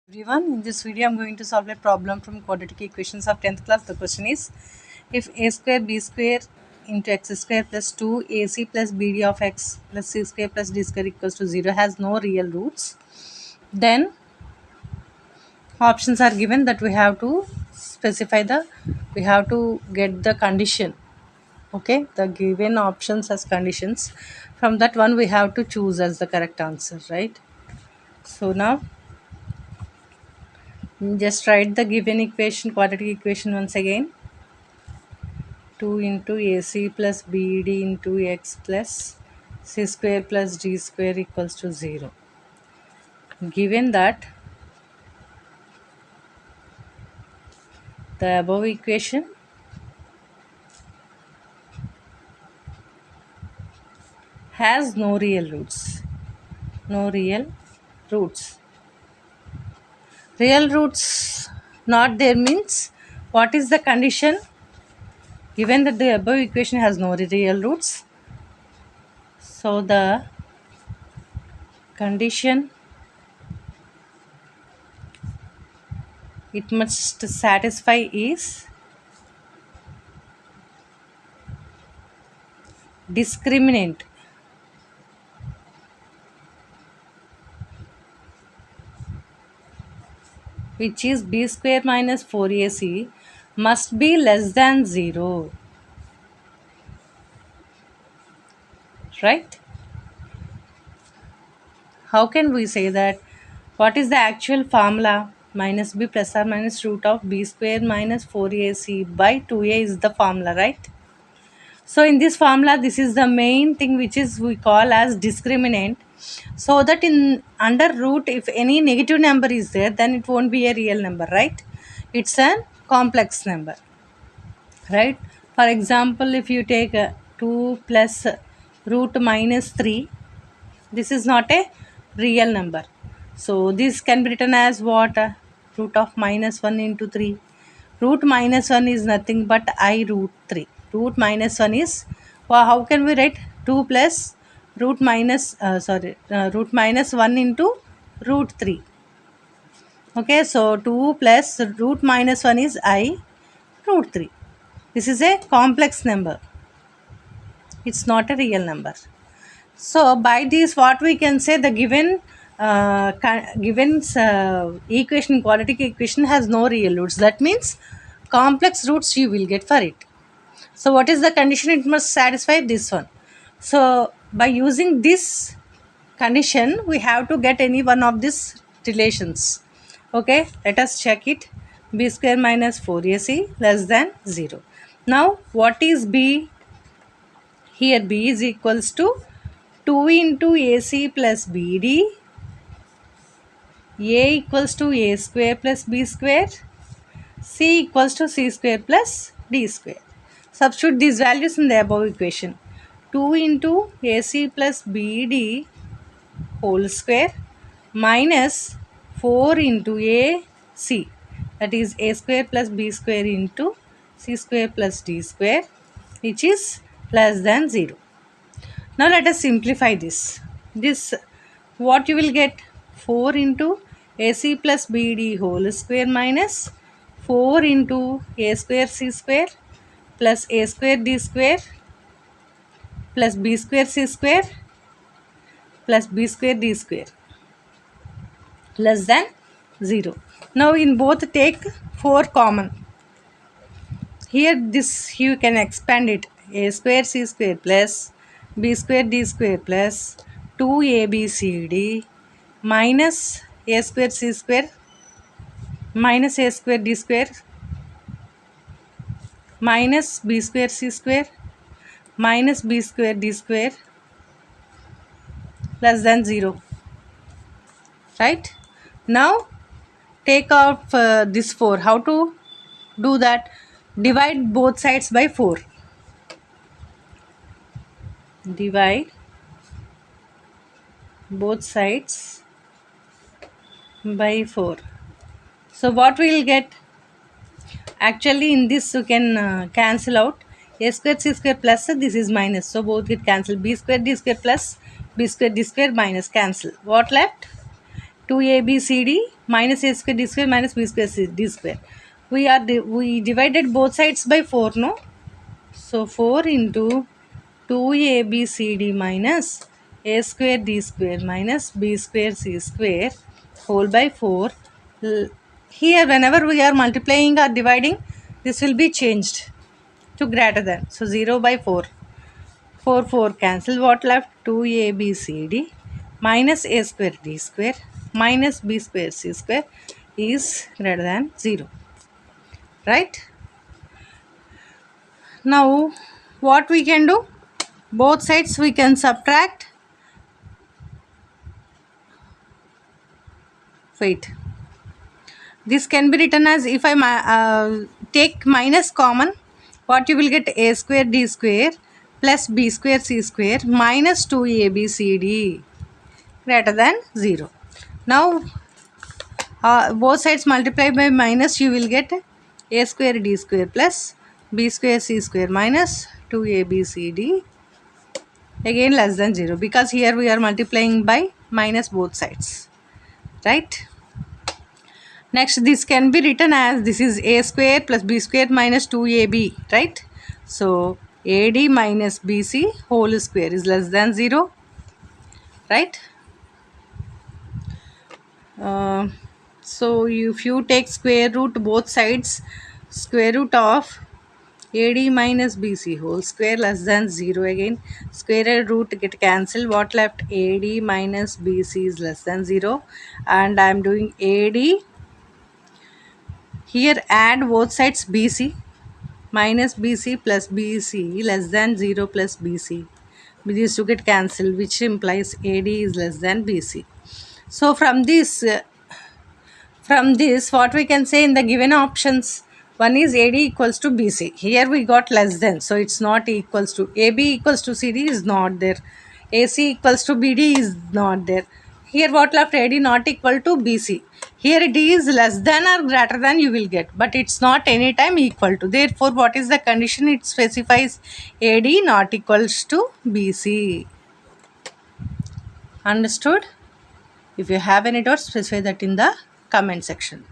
Everyone, in this video I'm going to solve a problem from quadratic equations of 10th class. The question is, if a square b square into x square plus 2ac plus bd of x plus c square plus d square equals to 0 has no real roots, then options are given that we have to we have to get the condition. Okay, the given options as conditions. From that one we have to choose as the correct answer, right? So now just write the given equation, quadratic equation once again. 2 into AC plus BD into X plus C square plus D square equals to 0. Given that the above equation has no real roots. No real roots. Real roots not there means what is the condition? Given that the above equation has no real roots, so the condition it must satisfy is discriminant, which is b square minus 4ac must be less than 0, right? How can we say that? What is the actual formula? Minus b plus or minus root of b square minus 4ac by 2a is the formula, right? So in this formula, this is the main thing which is we call as discriminant. So that in under root, if any negative number is there, then it won't be a real number, right? It's a complex number, right? For example, if you take 2 plus root minus 3, this is not a real number. So this can be written as what? Root of minus 1 into 3. Root minus 1 is nothing but I root 3. Root minus 1 is, well, how can we write 2 plus root minus 1 into root 3. Okay, so 2 plus root minus 1 is I root 3. This is a complex number. It's not a real number. So by this, what we can say, the given equation, quadratic equation has no real roots. That means complex roots you will get for it. So what is the condition? It must satisfy this one. So by using this condition, we have to get any one of these relations. Okay, let us check it. B square minus 4ac less than 0. Now what is B? Here B is equals to 2 into AC plus BD, A equals to A square plus B square, C equals to C square plus D square. Substitute these values in the above equation. 2 into AC plus BD whole square minus 4 into AC, that is A square plus B square into C square plus D square, which is less than 0. Now let us simplify this. This what you will get? 4 into AC plus BD whole square minus 4 into A square C square plus A square D square plus B square C square plus B square D square less than 0. Now in both take 4 common. Here this you can expand it. A square C square plus B square D square plus 2ABCD minus A square C square minus A square D square minus B square C square minus B square D square less than 0. Right? Now take out this 4. How to do that? Divide both sides by 4. Divide both sides by 4. So what we will get? Actually in this you can cancel out. A square C square plus this is minus. So both get cancelled. B square D square plus B square D square minus cancel. What left? 2ABCD minus A square D square minus B square D square. We divided both sides by 4, no? So 4 into 2ABCD minus A square D square minus B square C square whole by 4. Here whenever we are multiplying or dividing, this will be changed to greater than. So 0 by 4. 4 4 cancel. What left? 2ABCD minus A square D square minus B square C square is greater than 0. Right? Now what we can do? Both sides we can subtract. Wait. This can be written as, if I take minus common, what you will get? A square D square plus B square C square minus 2ABCD greater than 0. Now both sides multiply by minus, you will get A square D square plus B square C square minus 2ABCD again less than 0, because here we are multiplying by minus both sides, right? Next, this can be written as, this is A square plus B square minus 2AB, right? So AD minus BC whole square is less than 0, right? Uh, so if you take square root both sides, square root of AD minus BC whole square less than 0, again square root get cancelled. What left? AD minus BC is less than 0, and I am doing AD. Here add both sides, BC minus BC plus BC less than 0 plus BC. These two get cancelled, which implies AD is less than BC. So from this, what we can say in the given options, one is AD equals to BC. Here we got less than, so it's not equals to. AB equals to CD is not there. AC equals to BD is not there. Here what left? AD not equal to BC. Here it is less than or greater than you will get, but it's not anytime equal to. Therefore, what is the condition? It specifies AD not equals to BC. Understood? If you have any doubts, specify that in the comment section.